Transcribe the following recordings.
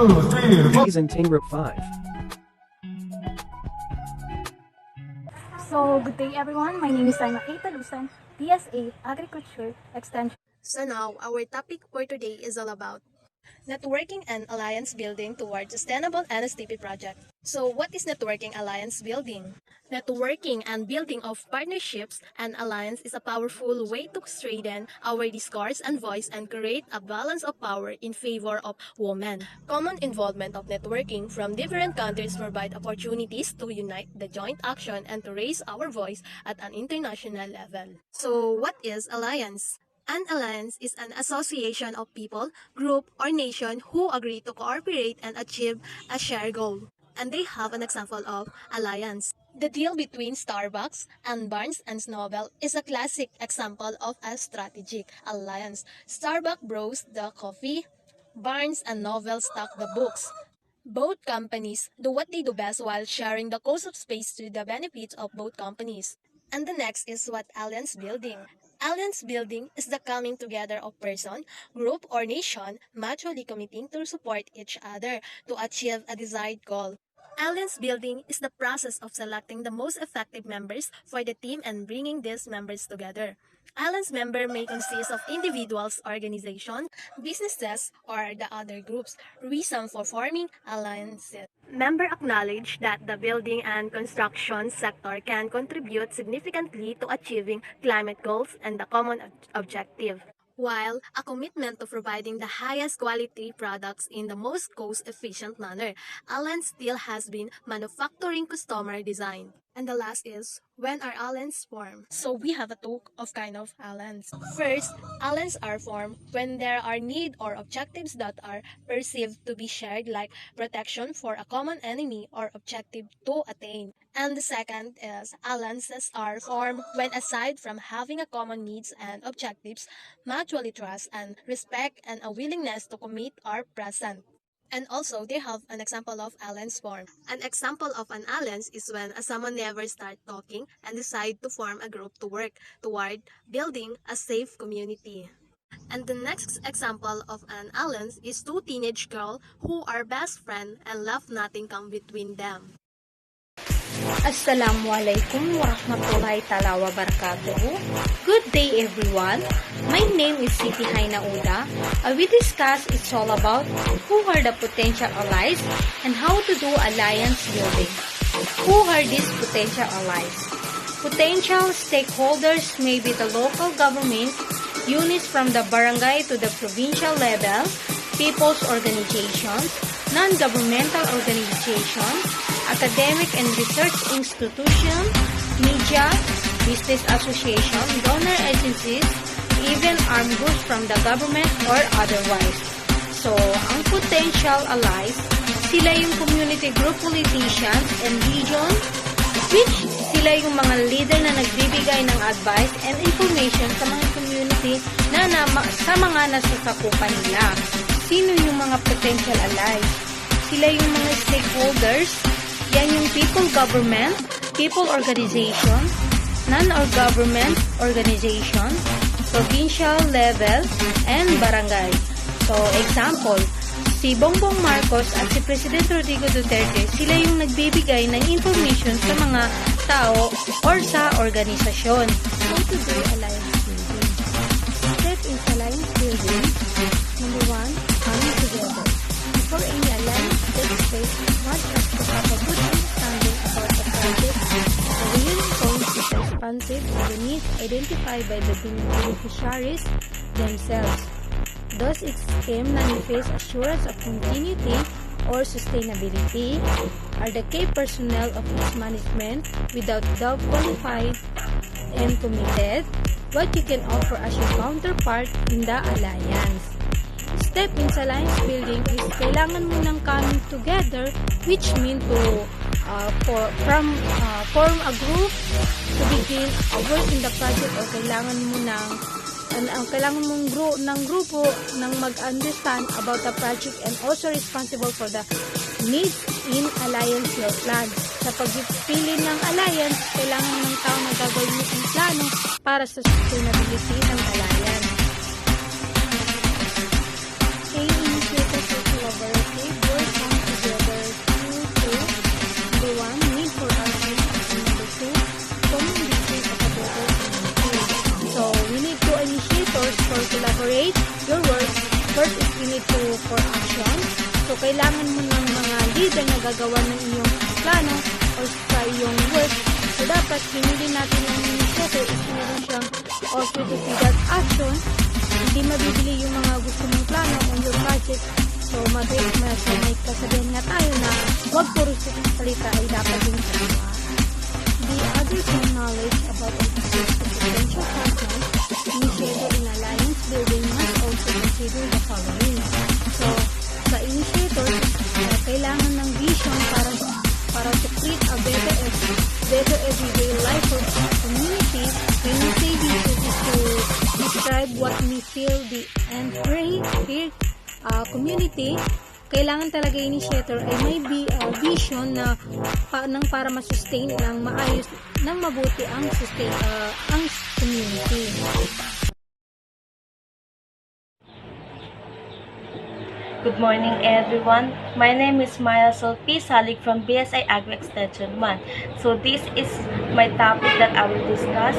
2, 3, 4. Presenting Group 5. So, good day everyone. My name is Saima Talusan, DSA Agriculture Extension. So now, our topic for today is all about networking and alliance building towards sustainable Nstp project. So what is networking alliance building? Networking and building of partnerships and alliance is a powerful way to strengthen our discourse and voice and create a balance of power in favor of women. Common involvement of networking from different countries provide opportunities to unite the joint action and to raise our voice at an international level. So what is alliance? An alliance is an association of people, group, or nation who agree to cooperate and achieve a shared goal. And they have an example of alliance. The deal between Starbucks and Barnes and Noble is a classic example of a strategic alliance. Starbucks brings the coffee, Barnes and Noble stock the books. Both companies do what they do best while sharing the cost of space to the benefits of both companies. And the next is what alliance building. Alliance building is the coming together of person, group, or nation mutually committing to support each other to achieve a desired goal. Alliance building is the process of selecting the most effective members for the team and bringing these members together. Alliance member may consist of individuals, organizations, businesses, or the other groups. Reason for forming alliances. Member acknowledge that the building and construction sector can contribute significantly to achieving climate goals and the common objective. While a commitment to providing the highest quality products in the most cost-efficient manner, alliance still has been manufacturing customer design. And the last is, when are alliance formed? So we have a two of kind of alliance. First, alliance are formed when there are need or objectives that are perceived to be shared, like protection for a common enemy or objective to attain. And the second is, alliances are formed when aside from having a common needs and objectives, mutually trust and respect and a willingness to commit are present. And also, they have an example of alliance form. An example of an alliance is when someone never start talking and decide to form a group to work toward building a safe community. And the next example of an alliance is two teenage girls who are best friends and love nothing come between them. Assalamualaikum warahmatullahi ta'ala wabarakatuh. Good day everyone. My name is Siti Hainauda. We discuss it's all about who are the potential allies and how to do alliance building. Who are these potential allies? Potential stakeholders may be the local government, units from the barangay to the provincial level, people's organizations, non-governmental organizations, academic and research institutions, media, business association, donor agencies, even armed groups from the government or otherwise. So, ang potential allies, sila yung community group politicians and region, which sila yung mga leader na nagbibigay ng advice and information sa mga community sa mga nasasakupan nila. Sino yung mga potential allies? Sila yung mga stakeholders. Yan yung people government, people organization, non-government organization, provincial level, and barangay. So, example, si Bongbong Marcos at si President Rodrigo Duterte, sila yung nagbibigay ng information sa mga tao or sa organisasyon. How to do alliance building? Step in alliance building. Number 1, coming together. Before any alliance takes place, one has to have a good understanding about the project. The real point is responsive to the needs identified by the beneficiaries themselves. Thus, its aim manifests assurance of continuity or sustainability are the key personnel of its management without doubt qualified and committed. What you can offer as your counterpart in the alliance. Step in alliance building is kailangan mo ng coming together, which mean to form a group to begin work in the project, o kailangan mo ng grupo ng mag-understand about the project and also responsible for the needs in alliance your plan. Sa pagpili ng alliance, kailangan ng tao na gagawin ang plano para sa sustainability ng alliance. Initiated collaborative work actions. So, kailangan mo ng mga leader na gagawa ng iyong plano or sa iyong work. So, dapat hinili natin ang initiator is meron siyang also to see that action. Hindi mabibili yung mga gusto mong plano on your project. So, may kasabihan nga tayo na wag puro salita ay dapat din sa gawa. The other key knowledge about the potential partners, initiator in alliance building must also consider the following. So, sa initiator, kailangan ng vision para to create a better everyday life for community. When we say vision is to describe what we feel the entire community, kailangan talaga initiator ay may vision na para ma-sustain ng maayos ng mabuti ang community. Good morning everyone. My name is Nstp Salik from BSI Agri Extension 1. So this is my topic that I will discuss.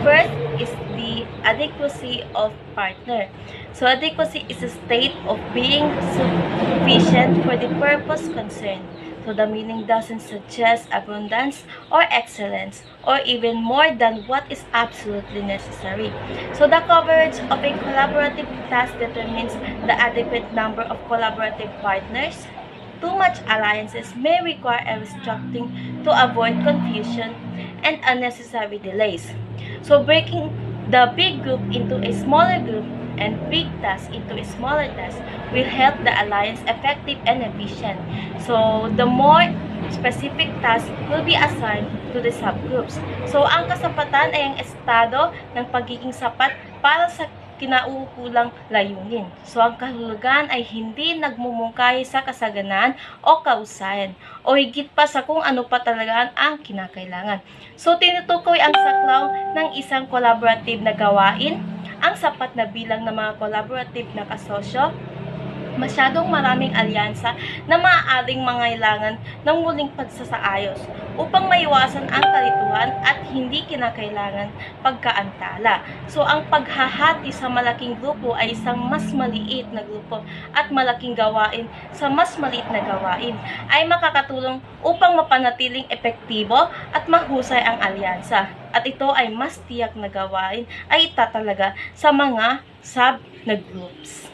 First is the adequacy of partner. So adequacy is a state of being sufficient for the purpose concerned. So the meaning doesn't suggest abundance or excellence or even more than what is absolutely necessary. So the coverage of a collaborative task determines the adequate number of collaborative partners. Too much alliances may require a restructuring to avoid confusion and unnecessary delays. So breaking the big group into a smaller group and big task into a smaller task will help the alliance effective and efficient. So, the more specific tasks will be assigned to the subgroups. So, ang kasapatan ay ang estado ng pagiging sapat para sa kinaukulang layunin. So, ang kahulugan ay hindi nagmumungkahi sa kasaganaan o kausayan o higit pa sa kung ano pa talaga ang kinakailangan. So, tinutukoy ang saklaw ng isang collaborative na gawain, ang sapat na bilang ng mga collaborative na kasosyo, masyadong maraming alyansa na maaaring mangailangan ng muling pagsasaayos upang maiwasan ang kalituhan at hindi kinakailangan pagkaantala. So, ang paghahati sa malaking grupo ay isang mas maliit na grupo at malaking gawain sa mas maliit na gawain ay makakatulong upang mapanatiling epektibo at mahusay ang alyansa. At ito ay mas tiyak na gawain ay itatalaga sa mga sub na groups.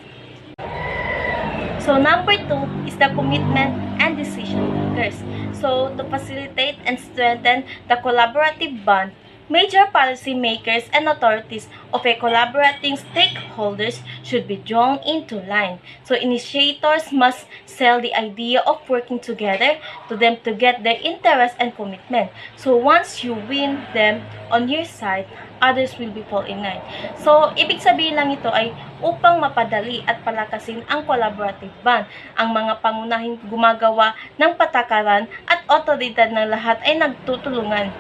So, number 2 is the commitment and decision makers. So, to facilitate and strengthen the collaborative bond, major policy makers and authorities of a collaborating stakeholders should be drawn into line. So, initiators must sell the idea of working together to them to get their interest and commitment. So, once you win them on your side, others will be fall in line. So, ibig sabihin lang ito ay upang mapadali at palakasin ang collaborative bond. Ang mga pangunahing gumagawa ng patakaran at otoridad ng lahat ay nagtutulungan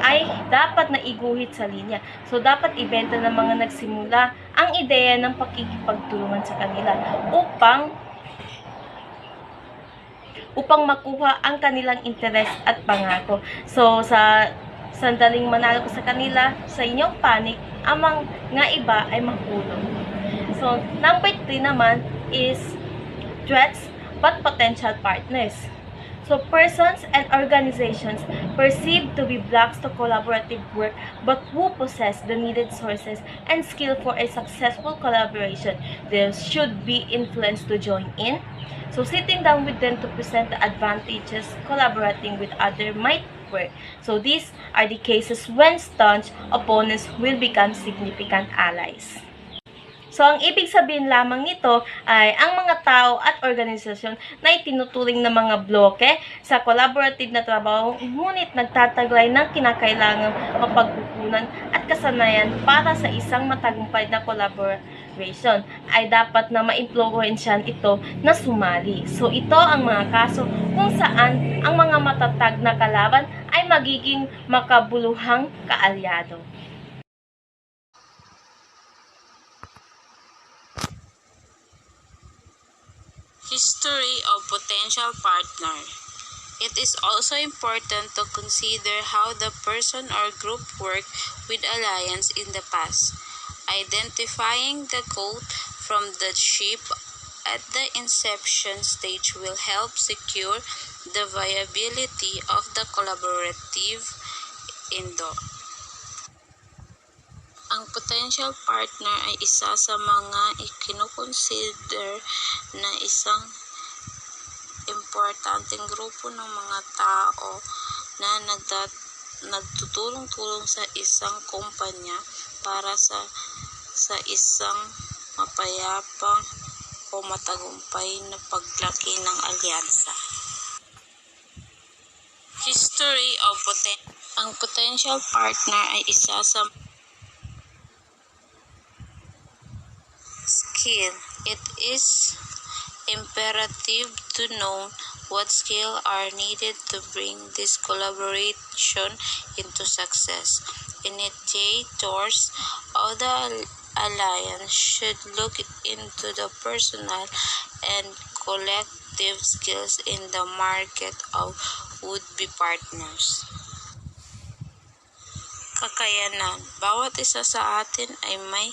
ay dapat na iguhit sa linya. So, dapat ibenta ng mga nagsimula ang ideya ng pakikipagtulungan sa kanila upang makuha ang kanilang interes at pangako. So, sa sandaling manalo ko sa kanila, sa inyong panig, amang nga iba ay mahulog. So, number 3 naman is threats but potential partners. So, persons and organizations perceived to be blocks to collaborative work but who possess the needed sources and skill for a successful collaboration, they should be influenced to join in. So, sitting down with them to present the advantages collaborating with others might work. So, these are the cases when staunch opponents will become significant allies. So, ang ibig sabihin lamang nito ay ang mga tao at organisasyon na itinuturing na mga bloke sa collaborative na trabaho, ngunit nagtataglay ng kinakailangang mapagkukunan at kasanayan para sa isang matagumpay na collaboration, ay dapat na maimpluwensyahan ito na sumali. So, ito ang mga kaso kung saan ang mga matatag na kalaban ay magiging makabuluhang kaalyado. History of potential partner. It is also important to consider how the person or group worked with alliance in the past. Identifying the quote from the ship at the inception stage will help secure the viability of the collaborative endeavor. Ang potential partner ay isa sa mga ikinukonsider na isang importanteng grupo ng mga tao na nagtutulong-tulong sa isang kumpanya para sa isang mapayapang o matagumpay na paglaki ng alyansa. History of ang potential partner ay isa sa skill. It is imperative to know what skills are needed to bring this collaboration into success. Initiators of the alliance should look into the personal and collective skills in the market of would-be partners. Kakayanan. Bawat isa sa atin ay may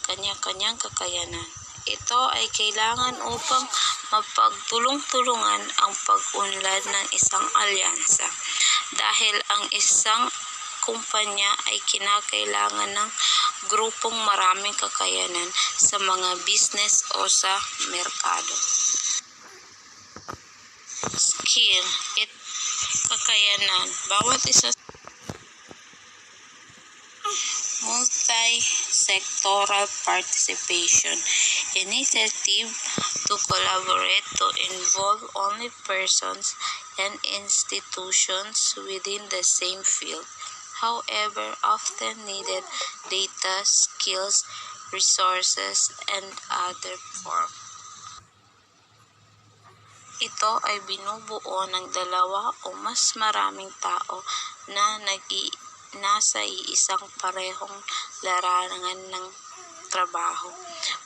kanya-kanyang kakayanan. Ito ay kailangan upang mapagtulong-tulungan ang pag-unlad ng isang alyansa. Dahil ang isang kumpanya ay kinakailangan ng grupong maraming kakayanan sa mga business o sa merkado. Skill. Kakayanan. Bawat isa multi-sectoral participation initiative to collaborate to involve only persons and institutions within the same field. However, often needed data, skills, resources, and other forms. Ito ay binubuo ng dalawa o mas maraming tao na nasa iisang parehong larangan ng trabaho.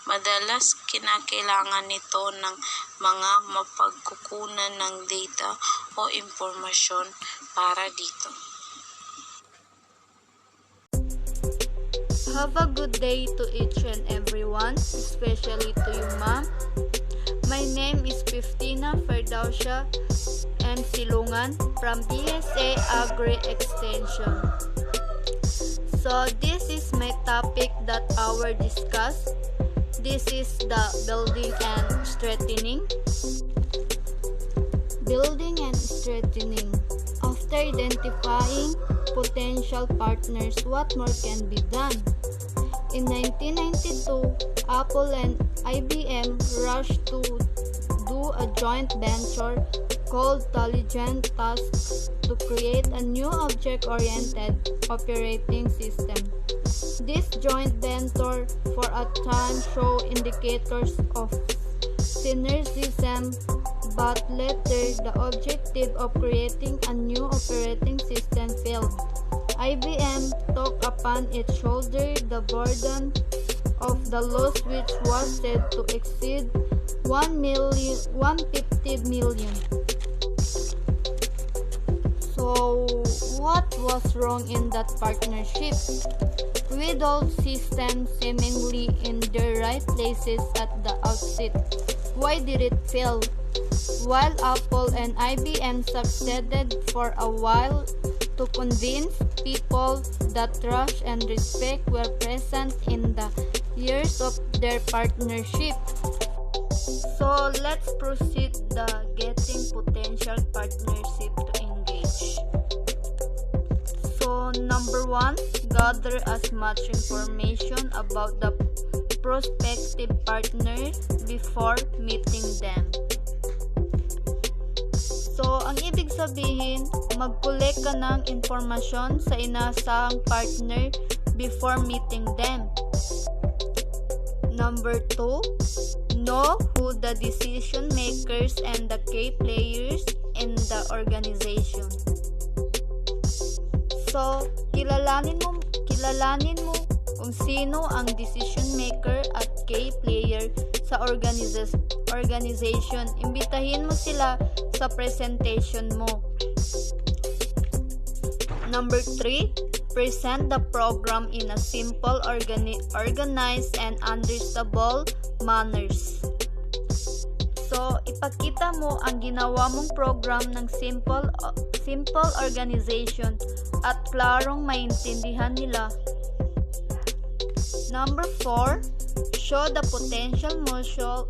Madalas kinakailangan nito ng mga mapagkukunan ng data o impormasyon para dito. Have a good day to each and everyone, especially to you, ma'am. My name is Piftina Ferdausha M. Silungan from BSA Agri Extension. So this is my topic that I will discuss. This is the building and strengthening. Building and strengthening. After identifying potential partners, what more can be done? In 1992, Apple and IBM rushed to do a joint venture called Intelligent Tasks to create a new object-oriented operating system. This joint venture for a time showed indicators of synergism, but later the objective of creating a new operating system failed. IBM took upon its shoulder the burden of the loss, which was said to exceed 150 million. So, what was wrong in that partnership? With all systems seemingly in their right places at the outset, why did it fail? While Apple and IBM succeeded for a while to convince people that trust and respect were present in the years of their partnership. So let's proceed the getting potential partnership to engage. So number 1, gather as much information about the prospective partner before meeting them. So, ang ibig sabihin, mag-collect ka ng informasyon sa inasahang partner before meeting them. Number 2, know who the decision makers and the key players in the organization. So, kilalanin mo kung sino ang decision maker at key player sa organization. Imbitahin mo sila sa presentation mo. Number 3, present the program in a simple, organized, and understandable manners. Ipakita mo ang ginawa mong program ng simple organization at klarong maintindihan nila. Number 4, show the potential mutual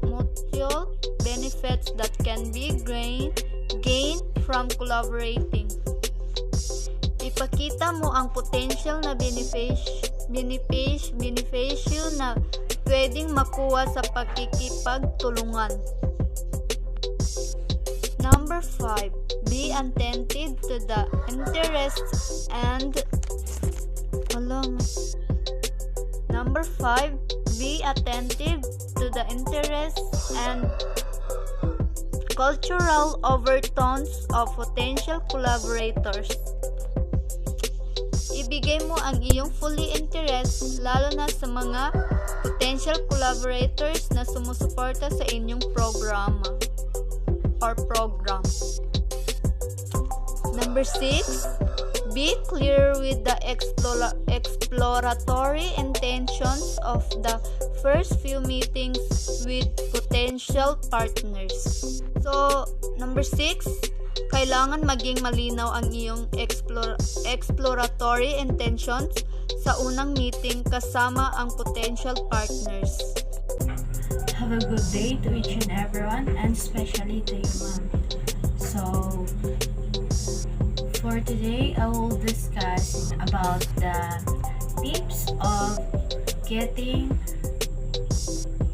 benefits that can be gained from collaborating. Ipakita mo ang potential na benepisyo na pwedeng makuha sa pakikipagtulungan. Number 5, be attentive to the interests and Number 5, be attentive to the interests and cultural overtones of potential collaborators. Ibigay mo ang iyong fully interest lalo na sa mga potential collaborators na sumusuporta sa inyong programa or program. Number 6, be clear with the exploratory intentions of the first few meetings with potential partners. So, number 6, kailangan maging malinaw ang iyong exploratory intentions sa unang meeting kasama ang potential partners. Have a good day to each and everyone, and especially to you, ma'am. So, for today, I will discuss about the tips of getting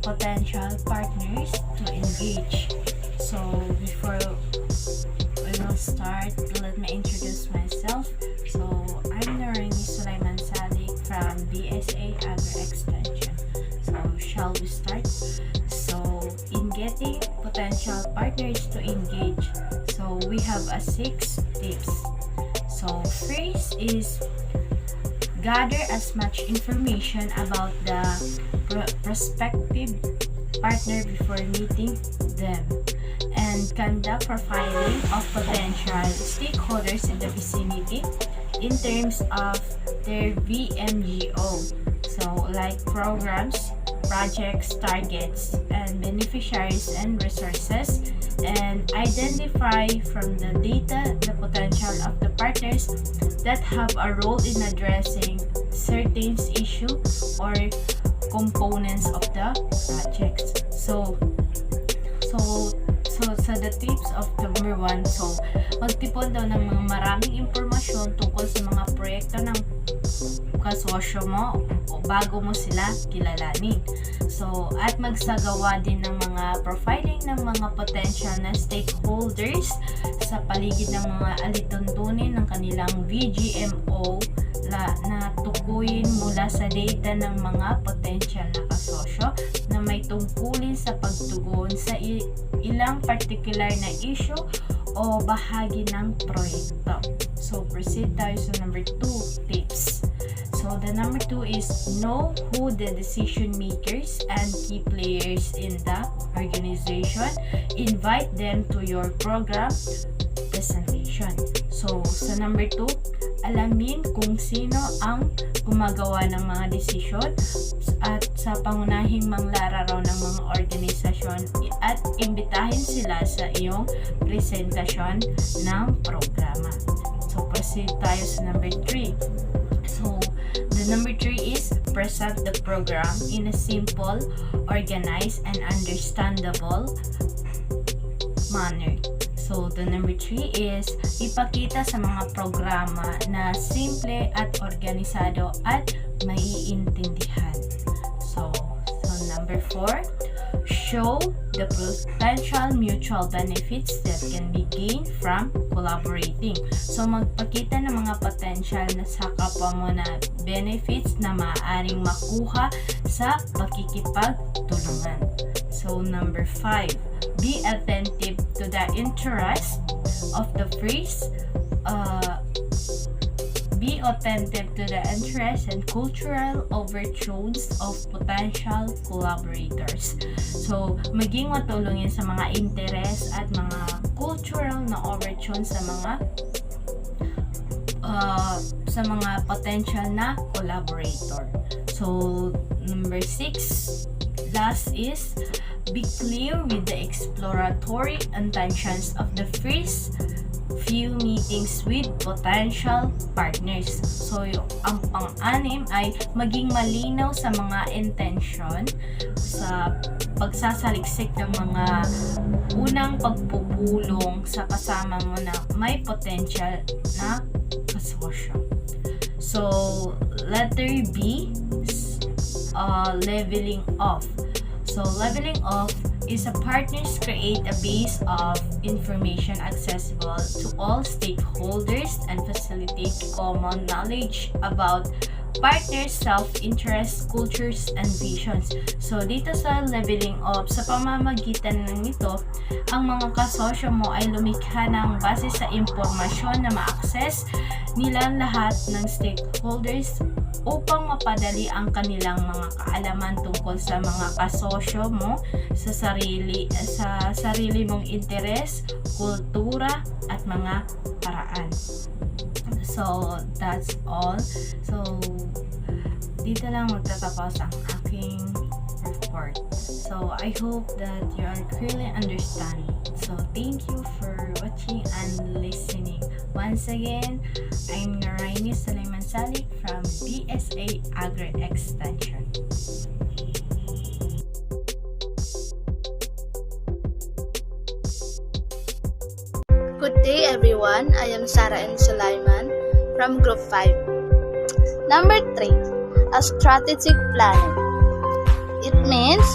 potential partners to engage. So, before we will start, let me introduce myself. So, I'm Noreen Sulaiman Salik from BSA Agri-Extension. So, shall we start? So, in getting potential partners to engage, so we have 6 tips. So, first is gather as much information about the prospective partner before meeting them, and conduct profiling of potential stakeholders in the vicinity in terms of their VMGO. So, like programs, projects, targets, and beneficiaries and resources, and identify from the data the potential of the partners that have a role in addressing certain issue or components of the projects. So sa the tips of number 1, so magtipon daw ng mga maraming impormasyon tungkol sa mga proyekto ng kasosyo mo o bago mo sila kilalanin. So, at magsagawa din ng mga profiling ng mga potential na stakeholders sa paligid ng mga alituntunin ng kanilang VGMO na tukuyin mula sa data ng mga potential na kasosyo na may tungkulin sa pagtugon sa ilang particular na issue o bahagi ng proyekto. So, proceed tayo sa number 2 tips. So, the number 2 is know who the decision makers and key players in the organization. Invite them to your program presentation. So, sa number 2, alamin kung sino ang gumagawa ng mga desisyon at sa pangunahing manglararaw ng mga organisasyon at imbitahin sila sa iyong presentasyon ng programa. So, proceed tayo sa number 3. So, the number 3 is present the program in a simple, organized, and understandable manner. So, the number 3 is ipakita sa mga programa na simple at organisado at maiintindihan. So number 4, show the potential mutual benefits that can be gained from collaborating. So, magpakita ng mga potential na sa kapwa mo na benefits na maaaring makuha sa pakikipagtulungan. So, number 5, be attentive to the interest of the phrase. Be attentive to the interest and cultural overtones of potential collaborators. So, maging matulungin sa mga interes at mga cultural na overtones sa mga potential na collaborator. So, number 6, last is Be clear with the exploratory intentions of the first few meetings with potential partners. So, ang pang-anim ay maging malinaw sa mga intention sa pagsasaliksik ng mga unang pagpupulong sa kasama mo na may potential na kasosyo. So, letter B, leveling off. So, leveling off is a partners create a base of information accessible to all stakeholders and facilitate common knowledge about partners' self-interest, cultures, and visions. So, dito sa leveling up, sa pamamagitan ng ito, ang mga kasosyo mo ay lumikha ng base sa impormasyon na ma-access nila lahat ng stakeholders upang mapadali ang kanilang mga kaalaman tungkol sa mga kasosyo mo sa sarili mong interes, kultura, at mga paraan. So, that's all. So, dito lang magtatapos ang aking report. So, I hope that you are clearly understand. So, thank you for watching and listening. Once again, I'm Naraini Sulaiman Salik from BSA Agri Extension. Good day everyone, I am Sarah N. Sulaiman from Group 5. Number 3, a strategic planning. It means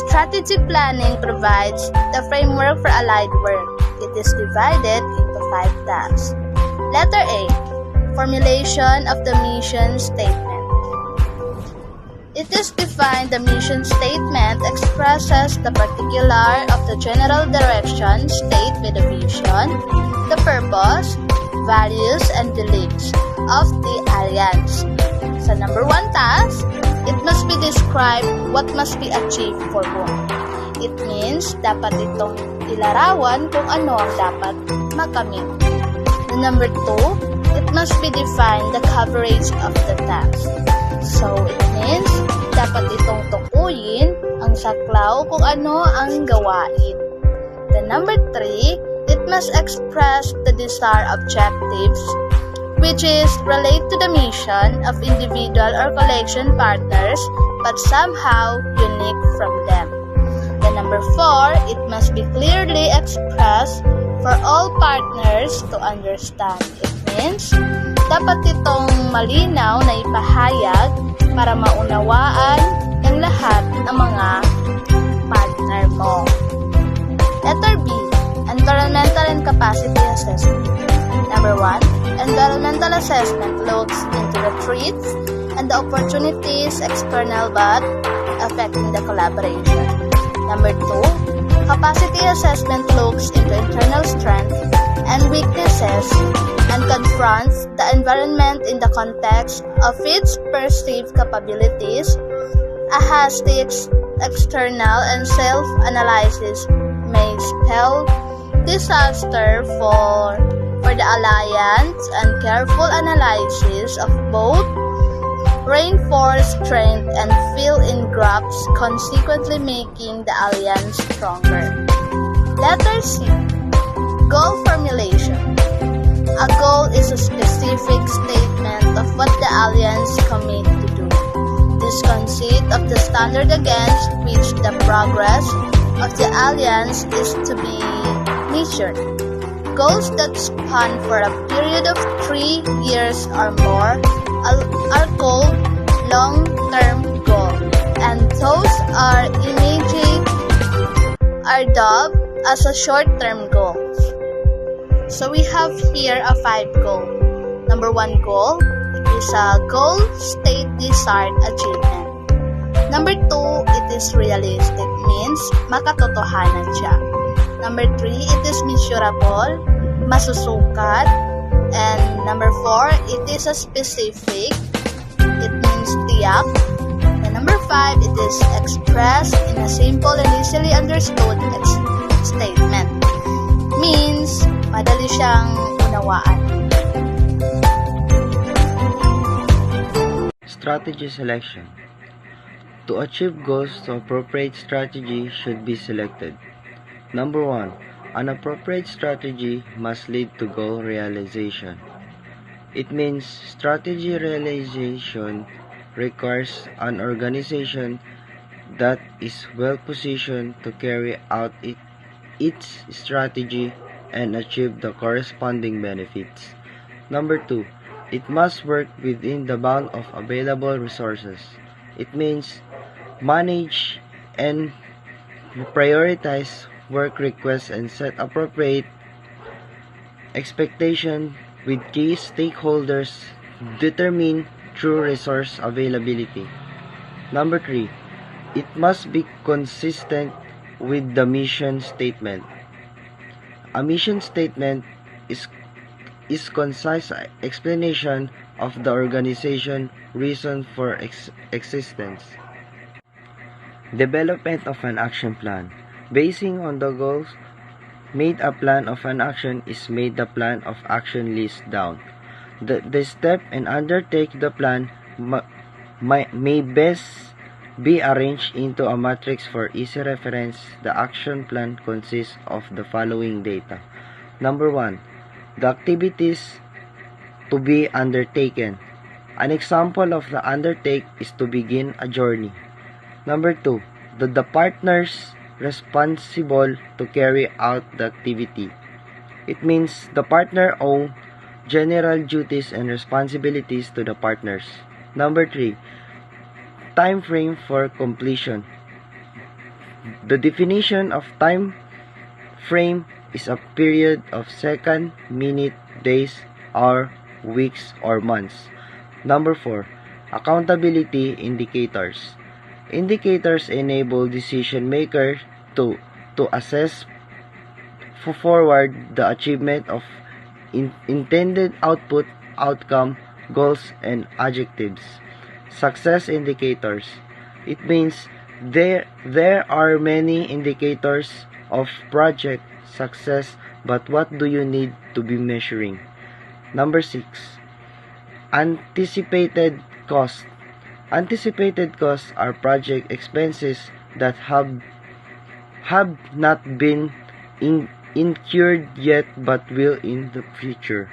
strategic planning provides the framework for allied work. It is divided into 5 tasks. Letter A, formulation of the mission statement. It is defined the mission statement expresses the particular of the general direction state with the vision, the purpose, values, and beliefs of the alliance. Sa number 1 task, it must be described what must be achieved for whom. It means dapat itong ilarawan kung ano ang dapat makamit. The number 2, it must be defined the coverage of the task. So, it means dapat itong tukuyin ang saklaw kung ano ang gawain. The number 3, it must express the desired objectives, which is relate to the mission of individual or collection partners but somehow unique from them. The number 4, it must be clearly expressed for all partners to understand. It means, dapat itong malinaw na ipahayag para maunawaan ng lahat ng mga partner mo. Letter B, environmental and capacity assessment. Number 1, environmental assessment looks into the threats and the opportunities external but affecting the collaboration. Number 2, capacity assessment looks into internal strength and weaknesses and confronts the environment in the context of its perceived capabilities. A hasty external and self-analysis may spell disaster for the alliance, and careful analysis of both reinforce strength and fill in gaps, consequently making the alliance stronger. Letter C, goal formulation. A goal is a specific statement of what the alliance commit to do. This consists of the standard against which the progress of the alliance is to be measured. Goals that span for a period of 3 years or more are called long-term goals, and those are immediate are dubbed as a short-term goals. So we have here a 5 goal. Number 1 goal is a goal state desired achievement. Number 2, it is realistic, means makatotohanan siya. Number 3, it is measurable, masusukat. And number 4, it is a specific, it means tiyak. And number 5, it is expressed in a simple and easily understood statement. Means, madali siyang unawaan. Strategy selection. To achieve goals, the appropriate strategy should be selected. Number 1. An appropriate strategy must lead to goal realization. It means strategy realization requires an organization that is well positioned to carry out its strategy and achieve the corresponding benefits. Number 2. It must work within the bound of available resources. It means manage and prioritize work requests and set appropriate expectations with key stakeholders determined through resource availability. Number 3. It must be consistent with the mission statement. A mission statement is concise explanation of the organization reason for existence. Development of an action plan. Basing on the goals, made a plan of an action is made the plan of action list down. The step and undertake the plan may best be arranged into a matrix for easy reference. The action plan consists of the following data. Number 1. The activities to be undertaken. An example of the undertake is to begin a journey. Number 2. The partners responsible to carry out the activity. It means the partner own general duties and responsibilities to the partners. Number 3. Time frame for completion. The definition of time frame is a period of second, minute, days, hour, weeks, or months. Number 4. Accountability indicators. Indicators enable decision makers to assess forward the achievement of intended outcome, goals, and objectives. Success indicators. It means there are many indicators of project success, but what do you need to be measuring? Number 6. Anticipated cost. Anticipated costs are project expenses that have not been incurred yet but will in the future.